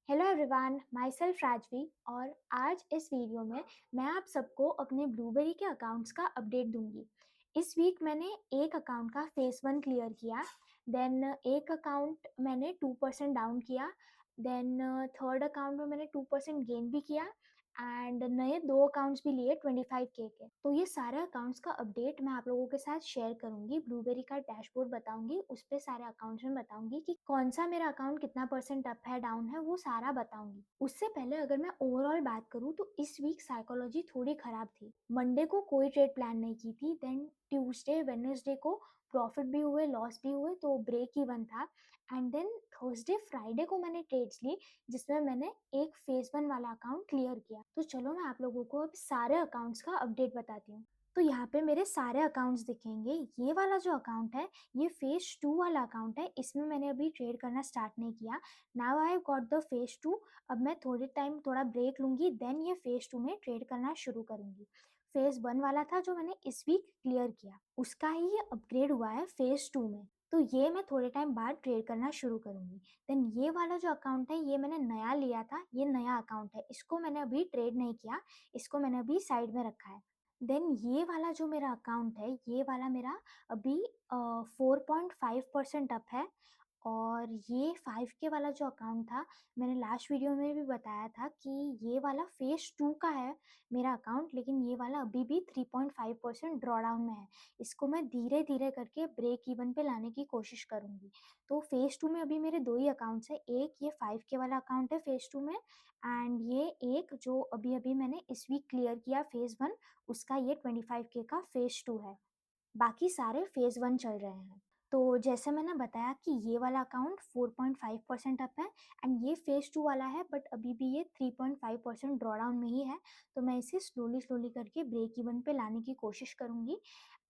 Hello everyone, my self Rajvi. और आज इस वीडियो में मैं आप सबको अपने ब्लूबेरी के अकाउंट्स का अपडेट दूंगी। इस वीक मैंने एक अकाउंट का फेस 1 क्लियर किया, देन एक अकाउंट मैंने 2% डाउन किया, देन थर्ड अकाउंट में मैंने 2% गेन भी किया एंड नए दो अकाउंट्स भी लिए 25K के। तो ये सारे अकाउंट्स का अपडेट मैं आप लोगों के साथ शेयर करूंगी। ब्लूबेरी का डैशबोर्ड बताऊंगी, उस पर सारे अकाउंट्स में बताऊंगी कि कौन सा मेरा अकाउंट कितना परसेंट अप है डाउन है, वो सारा बताऊंगी। उससे पहले अगर मैं ओवरऑल बात करूँ तो इस वीक साइकोलॉजी थोड़ी खराब थी। मंडे को कोई ट्रेड प्लान नहीं की थी, देन ट्यूसडे वेडनेसडे को प्रॉफिट भी हुए लॉस भी हुए, तो ब्रेक इवन था। एंड देन थर्सडे फ्राइडे को मैंने ट्रेड्स ली जिसमें मैंने एक फेज 1 वाला अकाउंट क्लियर किया। तो चलो मैं आप लोगों को अब सारे अकाउंट्स का अपडेट बताती हूँ। तो यहाँ पे मेरे सारे अकाउंट्स दिखेंगे। ये वाला जो अकाउंट है ये फेज 2 वाला अकाउंट है, इसमें मैंने अभी ट्रेड करना स्टार्ट नहीं किया। Now I have got the phase 2। अब मैं थोड़े टाइम थोड़ा ब्रेक लूंगी, देन ये फेज 2 में ट्रेड करना शुरू करूंगी। फेज 1 वाला था जो मैंने इस वीक क्लियर किया, उसका ही ये अपग्रेड हुआ है फेज 2 में। तो ये मैं थोड़े टाइम बाद ट्रेड करना शुरू करूंगी। देन ये वाला जो अकाउंट है ये मैंने नया लिया था, ये नया अकाउंट है, इसको मैंने अभी ट्रेड नहीं किया, इसको मैंने अभी साइड में रखा है। देन ये वाला जो मेरा अकाउंट है ये वाला मेरा अभी 4.5% अप है। और ये 5K वाला जो अकाउंट था, मैंने लास्ट वीडियो में भी बताया था कि ये वाला फेज 2 का है मेरा अकाउंट, लेकिन ये वाला अभी भी 3.5% ड्रॉडाउन में है। इसको मैं धीरे धीरे करके ब्रेक इवन पे लाने की कोशिश करूंगी। तो फेज 2 में अभी मेरे दो ही अकाउंट्स है, एक ये 5K वाला अकाउंट है फेज 2 में, एंड ये एक जो अभी अभी मैंने इस वीक क्लियर किया फेज 1, उसका ये 25K का फेज 2 है। बाकी सारे फेज 1 चल रहे हैं। तो जैसे मैंने बताया कि ये वाला अकाउंट 4.5% अप है एंड ये फेज 2 वाला है, बट अभी भी ये 3.5% ड्रॉडाउन में ही है। तो मैं इसे स्लोली स्लोली करके ब्रेक इवन पे लाने की कोशिश करूंगी।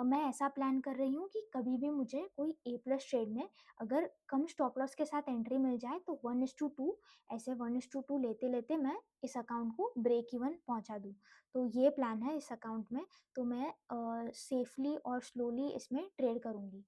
मैं ऐसा प्लान कर रही हूँ कि कभी भी मुझे कोई ए प्लस ट्रेड में अगर कम स्टॉप लॉस के साथ एंट्री मिल जाए तो 1:2 ऐसे 1:2 लेते लेते मैं इस अकाउंट को ब्रेक इवन पहुंचा दूँ। तो ये प्लान है इस अकाउंट में। तो मैं सेफली और स्लोली इसमें ट्रेड करूंगी।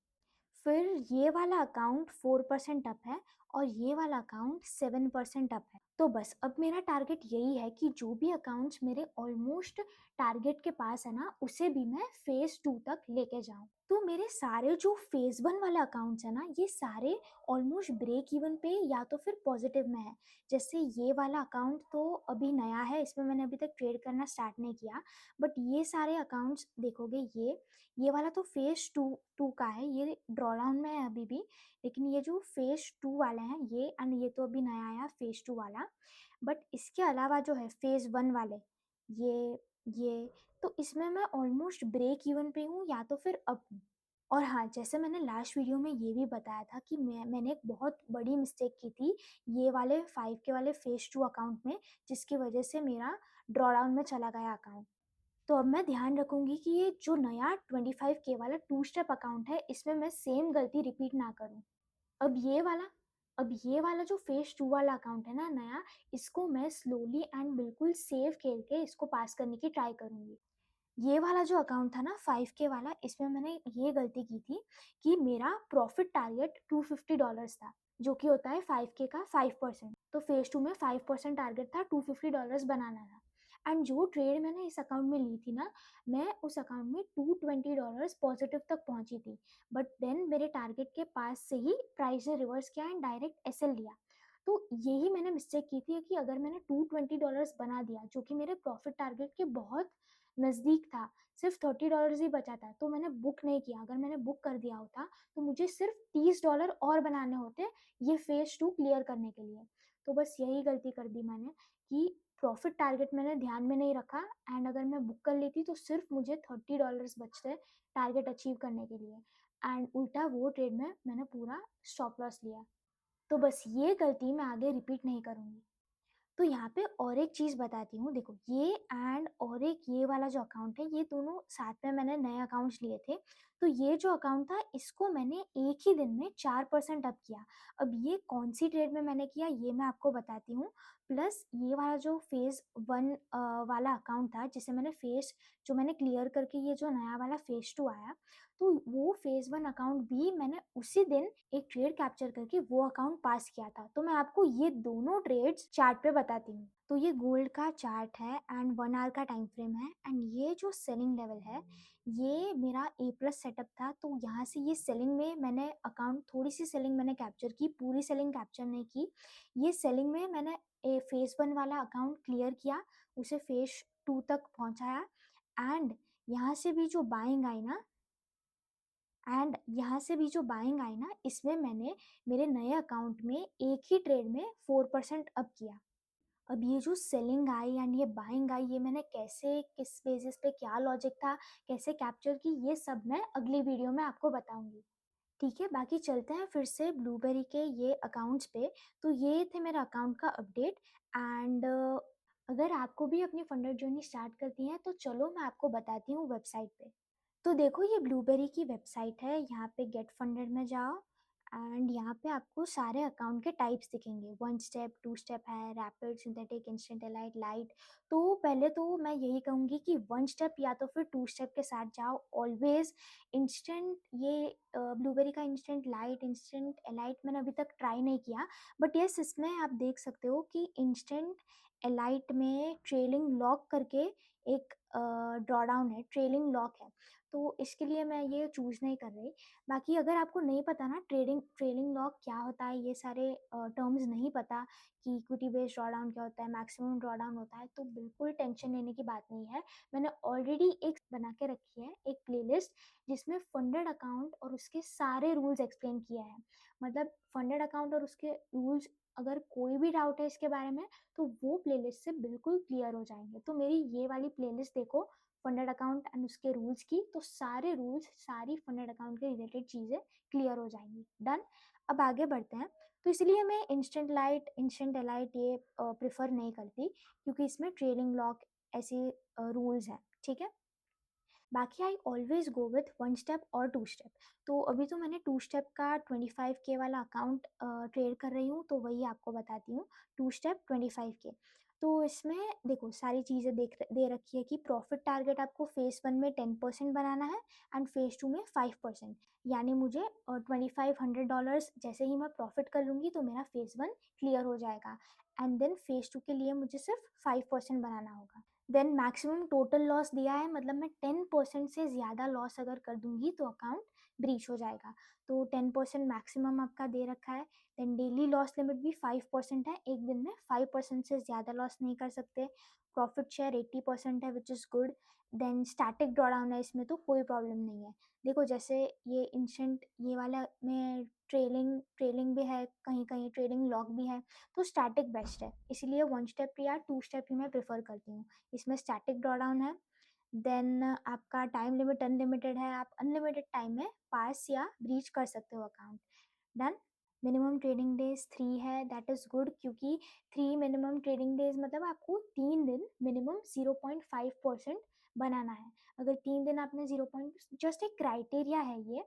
फिर ये वाला अकाउंट 4% अप है और ये वाला अकाउंट 7% अप है। तो बस अब मेरा टारगेट यही है कि जो भी अकाउंट्स मेरे ऑलमोस्ट टारगेट के पास है ना, उसे भी मैं फेज 2 तक लेके जाऊं। तो मेरे सारे जो फेज 1 वाले अकाउंट्स है ना, ये सारे ऑलमोस्ट ब्रेक इवन पे या तो फिर पॉजिटिव में है। जैसे ये वाला अकाउंट तो अभी नया है, इसमें मैंने अभी तक ट्रेड करना स्टार्ट नहीं किया, बट ये सारे अकाउंट्स देखोगे, ये वाला तो फेज 2 का है, ये ड्रॉडाउन में है अभी भी। लेकिन ये जो फेज 2 वाले हैं ये, एंड ये तो अभी नया आया फेज 2 वाला। बट इसके अलावा जो है फेज 1 वाले, ये तो इसमें मैं ऑलमोस्ट ब्रेक इवन पे हूँ या तो फिर अप हूँ। और हाँ, जैसे मैंने लास्ट वीडियो में ये भी बताया था कि मैंने एक बहुत बड़ी मिस्टेक की थी ये वाले 5K वाले फेज 2 अकाउंट में, जिसकी वजह से मेरा ड्रॉडाउन में चला गया अकाउंट। तो अब मैं ध्यान रखूंगी कि ये जो नया 25K वाला 2 स्टेप अकाउंट है इसमें मैं सेम गलती रिपीट ना करूं। अब ये वाला अब ये वाला जो फेज 2 वाला अकाउंट है ना नया, इसको मैं स्लोली एंड बिल्कुल सेफ खेल के इसको पास करने की ट्राई करूंगी। ये वाला जो अकाउंट था ना 5K वाला, इसमें मैंने ये गलती की थी कि मेरा प्रॉफिट टारगेट $250 था, जो कि होता है 5K का 5%। तो फेज 2 में 5% टारगेट था, $250 बनाना था। एंड जो ट्रेड मैंने इस अकाउंट में ली थी ना, मैं उस अकाउंट में $220 पॉजिटिव तक पहुंची थी। बट देन मेरे टारगेट के पास से ही प्राइस ने रिवर्स किया एंड डायरेक्ट एसएल लिया। तो यही मैंने मिस्टेक की थी कि अगर मैंने $220 बना दिया, जो कि मेरे प्रॉफिट टारगेट के बहुत नज़दीक था, सिर्फ $30 ही बचा था, तो मैंने बुक नहीं किया। अगर मैंने बुक कर दिया होता तो मुझे सिर्फ $30 और बनाने होते ये फेज 2 क्लियर करने के लिए। तो बस यही गलती कर दी मैंने कि प्रॉफिट टारगेट मैंने ध्यान में नहीं रखा, एंड अगर मैं बुक कर लेती तो सिर्फ मुझे $30 बचते टारगेट अचीव करने के लिए, एंड उल्टा वो ट्रेड में मैंने पूरा स्टॉप लॉस लिया। तो बस ये गलती मैं आगे रिपीट नहीं करूंगी। तो यहाँ पे और एक चीज़ बताती हूँ, देखो ये एंड और एक ये वाला जो अकाउंट है, ये दोनों साथ में मैंने नए अकाउंट्स लिए थे। तो ये जो अकाउंट था, इसको मैंने एक ही दिन में 4% अप किया। अब ये कौन-सी ट्रेड में मैंने किया, ये मैं आपको बताती हूँ। प्लस ये वाला जो फ़ेज़ 1 वाला अकाउंट था, जिसे मैंने जो मैंने क्लियर करके ये जो नया वाला फ़ेज़ 2 आया, तो वो फ़ेज़ 1 अकाउंट भी मैंने उसी दिन एक ट्रेड कैप्चर करके वो अकाउंट पास किया था। तो मैं आपको ये दोनों ट्रेड्स चार्ट पे बताती हूँ। तो ये गोल्ड का चार्ट है एंड 1 आवर का टाइम फ्रेम है एंड ये जो सेलिंग लेवल है, ये मेरा ए प्लस सेटअप था। तो यहाँ से ये सेलिंग में मैंने अकाउंट, थोड़ी सी सेलिंग मैंने कैप्चर की, पूरी सेलिंग कैप्चर नहीं की। ये सेलिंग में मैंने फ़ेज़ 1 वाला अकाउंट क्लियर किया, उसे फ़ेज़ 2 तक पहुँचाया एंड यहाँ से भी जो बाइंग आई ना इसमें मैंने मेरे नए अकाउंट में एक ही ट्रेड में 4% अप किया। अब ये जो सेलिंग आई एंड ये बाइंग आई, ये मैंने कैसे, किस बेसिस पे, क्या लॉजिक था, कैसे कैप्चर की, ये सब मैं अगली वीडियो में आपको बताऊंगी। ठीक है, बाकी चलते हैं फिर से ब्लूबेरी के ये अकाउंट्स पे। तो ये थे मेरा अकाउंट का अपडेट एंड अगर आपको भी अपनी फंडर जर्नी स्टार्ट करती है तो चलो मैं आपको बताती हूँ वेबसाइट पे। तो देखो, ये ब्लूबेरी की वेबसाइट है, यहाँ पे गेट फंडेड में जाओ एंड यहाँ पे आपको सारे अकाउंट के टाइप्स दिखेंगे। 1 स्टेप, 2 स्टेप है, rapid, synthetic, instant, elite, light. तो पहले तो मैं यही कहूँगी कि 1 स्टेप या तो फिर 2 स्टेप के साथ जाओ ऑलवेज। इंस्टेंट, ये ब्लूबेरी का इंस्टेंट लाइट, इंस्टेंट एलाइट मैंने अभी तक ट्राई नहीं किया, बट यस, इसमें आप देख सकते हो कि इंस्टेंट एलाइट में ट्रेलिंग लॉक करके एक ड्रॉडाउन है, ट्रेलिंग लॉक है, तो इसके लिए मैं ये चूज़ नहीं कर रही। बाकी अगर आपको नहीं पता ना ट्रेलिंग लॉक क्या होता है, ये सारे टर्म्स नहीं पता कि इक्विटी बेस्ड ड्रॉडाउन क्या होता है, मैक्सिमम ड्रॉडाउन होता है, तो बिल्कुल टेंशन लेने की बात नहीं है। मैंने ऑलरेडी एक बना के रखी है, एक प्लेलिस्ट, जिसमें फंडेड अकाउंट और उसके सारे रूल्स एक्सप्लेन किया है। मतलब फंडेड अकाउंट और उसके रूल्स, अगर कोई भी डाउट है इसके बारे में, तो वो प्लेलिस्ट से बिल्कुल क्लियर हो जाएंगे। तो मेरी ये वाली प्लेलिस्ट देखो, फंडेड अकाउंट एंड उसके रूल्स की, तो सारे रूल्स, सारी फंडेड अकाउंट के रिलेटेड चीज़ें क्लियर हो जाएंगी। डन। अब आगे बढ़ते हैं। तो इसलिए मैं इंस्टेंट लाइट, इंस्टेंट एलाइट ये प्रेफर नहीं करती, क्योंकि इसमें ट्रेलिंग लॉक ऐसे रूल्स हैं। ठीक है, बाकी I always go with 1 step और 2 स्टेप। तो अभी तो मैंने 2 स्टेप का 25K वाला अकाउंट ट्रेड कर रही हूँ, तो वही आपको बताती हूँ। 2 स्टेप 25K। तो इसमें देखो, सारी चीज़ें दे रखी है कि प्रॉफिट टारगेट आपको फेज़ 1 में 10% बनाना है एंड फेज़ 2 में 5%। यानी मुझे $2500 जैसे ही मैं प्रॉफिट कर लूँगी तो मेरा फेज़ 1 क्लियर हो जाएगा एंड देन फेज़ 2 के लिए मुझे सिर्फ 5% बनाना होगा। देन मैक्सिमम टोटल लॉस दिया है, मतलब मैं 10% से ज़्यादा लॉस अगर कर दूंगी तो अकाउंट ब्रीच हो जाएगा। तो 10% मैक्सिमम आपका दे रखा है। देन डेली लॉस लिमिट भी 5% है, एक दिन में 5% से ज़्यादा लॉस नहीं कर सकते। प्रॉफिट शेयर 80% है, which is good. Then static drawdown है, इसमें तो कोई प्रॉब्लम नहीं है। देखो, जैसे ये इंस्टेंट, ये वाला में ट्रेलिंग ट्रेलिंग भी है, कहीं कहीं ट्रेलिंग लॉक भी है, तो स्टैटिक बेस्ट है, इसीलिए 1 स्टेप या 2 स्टेप ही मैं प्रेफर करती हूँ। इसमें स्टैटिक ड्रॉडाउन है। देन आपका टाइम लिमिट अनलिमिटेड है, आप अनलिमिटेड टाइम में पास या ब्रीच कर सकते हो account. Done. Minimum trading days 3 है, दैट इज़ गुड, क्योंकि 3 मिनिमम ट्रेडिंग डेज मतलब आपको 3 दिन मिनिमम 0.5% बनाना है। अगर 3 दिन आपने 0 जस्ट एक क्राइटेरिया है ये,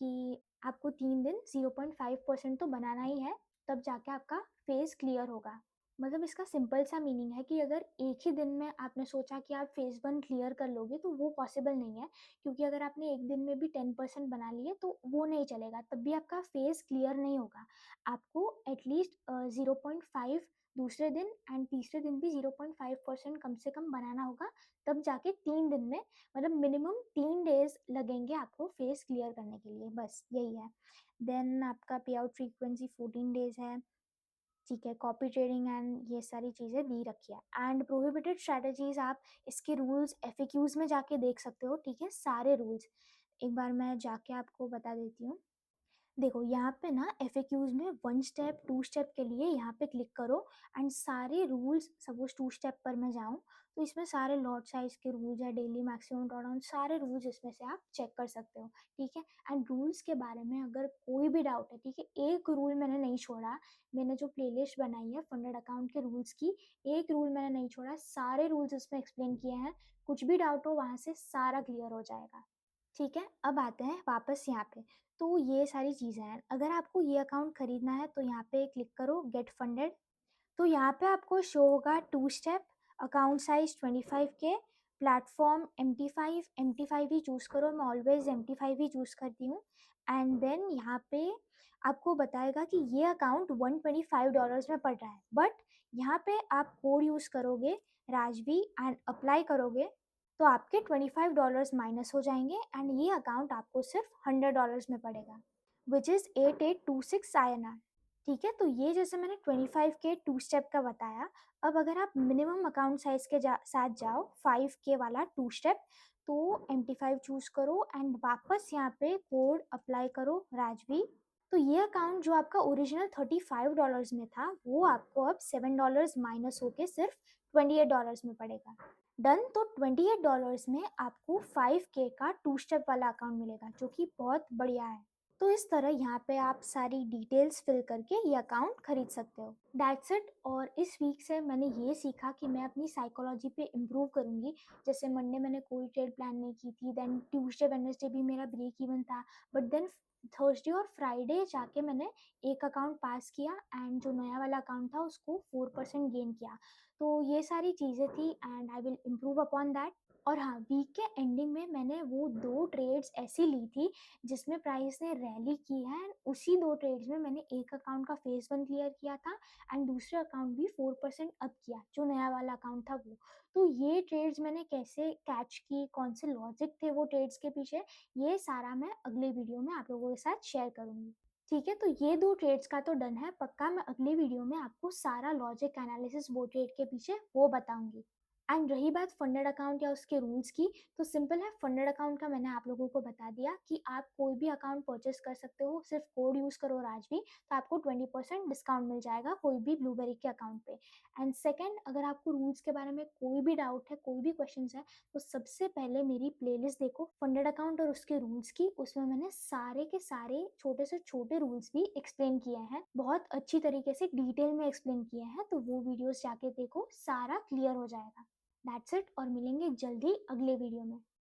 कि आपको 3 दिन 0.5% तो बनाना ही है, तब जाके आपका फेज क्लियर होगा। मतलब इसका सिंपल सा मीनिंग है कि अगर एक ही दिन में आपने सोचा कि आप फेज 1 क्लियर कर लोगे, तो वो पॉसिबल नहीं है, क्योंकि अगर आपने एक दिन में भी 10% बना लिए तो वो नहीं चलेगा, तब भी आपका फेज क्लियर नहीं होगा। आपको एटलीस्ट 0.5 दूसरे दिन एंड तीसरे दिन भी 0.5% कम से कम बनाना होगा, तब जाके 3 दिन में, मतलब मिनिमम 3 डेज लगेंगे आपको फेज क्लियर करने के लिए, बस यही है। देन आपका पे आउट फ्रीक्वेंसी 14 डेज है। ठीक है, कॉपी ट्रेडिंग एंड ये सारी चीज़ें दी रखी है एंड प्रोहिबिटेड स्ट्रैटेजीज, आप इसके रूल्स एफएक्यूज में जाके देख सकते हो। ठीक है, सारे रूल्स एक बार मैं जाके आपको बता देती हूँ। देखो यहाँ पे ना एफएक्यूज में 1 स्टेप 2 स्टेप के लिए यहाँ पे क्लिक करो एंड सारे रूल्स, सपोज 2 स्टेप पर मैं जाऊँ तो इसमें सारे लॉट साइज के रूल्स है, डेली मैक्सिमम ड्रॉडाउन, सारे रूल्स इसमें से आप चेक कर सकते हो। ठीक है, एंड रूल्स के बारे में अगर कोई भी डाउट है, ठीक है, एक रूल मैंने नहीं छोड़ा, मैंने जो प्लेलिस्ट बनाई है फंडेड अकाउंट के रूल्स की, एक रूल मैंने नहीं छोड़ा, सारे रूल्स इसमें एक्सप्लेन किए हैं। कुछ भी डाउट हो वहाँ से सारा क्लियर हो जाएगा। ठीक है, अब आते हैं वापस यहाँ पे। तो ये सारी चीज़ें हैं, अगर आपको ये अकाउंट खरीदना है तो यहाँ पे क्लिक करो गेट फंडेड। तो यहाँ पे आपको शो होगा 2 step, account size 25K, platform MT5 ही चूज़ करो, मैं ऑलवेज MT5 ही चूज़ करती हूँ। एंड देन यहाँ पे आपको बताएगा कि ये अकाउंट $125 में पड़ रहा है, बट यहाँ पे आप कोड यूज़ करोगे राजवी एंड अप्लाई करोगे तो आपके $25 माइनस हो जाएंगे एंड ये अकाउंट आपको सिर्फ $100 में पड़ेगा, विच इज़ 8826 INR। ठीक है, तो ये जैसे मैंने 25K 2 स्टेप का बताया। अब अगर आप मिनिमम अकाउंट साइज के साथ जाओ 5K वाला 2 स्टेप, तो MT5 चूज करो एंड वापस यहाँ पे कोड अप्लाई करो राजवी। तो ये अकाउंट जो आपका ओरिजिनल $35 में था वो आपको अब $7 माइनस होके सिर्फ $28 में पड़ेगा। डन, तो $28 में आपको 5K का 2 स्टेप वाला अकाउंट मिलेगा जो कि बहुत बढ़िया है। तो इस तरह यहाँ पे आप सारी डिटेल्स फिल करके ये अकाउंट खरीद सकते हो। That's it. और इस वीक से मैंने ये सीखा कि मैं अपनी साइकोलॉजी पे इम्प्रूव करूँगी। जैसे मंडे मैंने कोई ट्रेड प्लान नहीं की थी, देन ट्यूसडे वेडनेसडे भी मेरा ब्रेक इवन था, बट देन थर्सडे और फ्राइडे जाके मैंने एक अकाउंट पास किया एंड जो नया वाला अकाउंट था उसको 4% गेन किया। तो ये सारी चीज़ें थी and I will improve upon that. और हाँ, वीक के एंडिंग में मैंने वो 2 ट्रेड्स ऐसी ली थी जिसमें प्राइस ने रैली की है एंड उसी 2 ट्रेड्स में मैंने एक अकाउंट का फेज 1 क्लियर किया था एंड दूसरे अकाउंट भी 4% अप किया, जो नया वाला अकाउंट था वो। तो ये ट्रेड्स मैंने कैसे कैच की, कौन से लॉजिक थे वो ट्रेड्स के पीछे, ये सारा मैं अगले वीडियो में आप लोगों के साथ शेयर करूँगी। ठीक है, तो ये 2 ट्रेड्स का तो डन है, पक्का मैं अगले वीडियो में आपको सारा लॉजिक एनालिसिस वो ट्रेड के पीछे वो बताऊंगी। एंड रही बात फंडेड अकाउंट या उसके रूल्स की, तो सिंपल है, फंडेड अकाउंट का मैंने आप लोगों को बता दिया कि आप कोई भी अकाउंट परचेस कर सकते हो, सिर्फ कोड यूज़ करो राजवी, तो आपको 20% डिस्काउंट मिल जाएगा कोई भी ब्लूबेरी के अकाउंट पे। एंड सेकंड, अगर आपको रूल्स के बारे में कोई भी डाउट है, कोई भी क्वेश्चंस है, तो सबसे पहले मेरी प्लेलिस्ट देखो फंडेड अकाउंट और उसके रूल्स की, उसमें मैंने सारे के सारे छोटे से छोटे रूल्स भी एक्सप्लेन किए हैं, बहुत अच्छी तरीके से डिटेल में एक्सप्लेन किए हैं, तो वो वीडियोस जाके देखो, सारा क्लियर हो जाएगा। दैट्स इट, और मिलेंगे जल्दी अगले वीडियो में।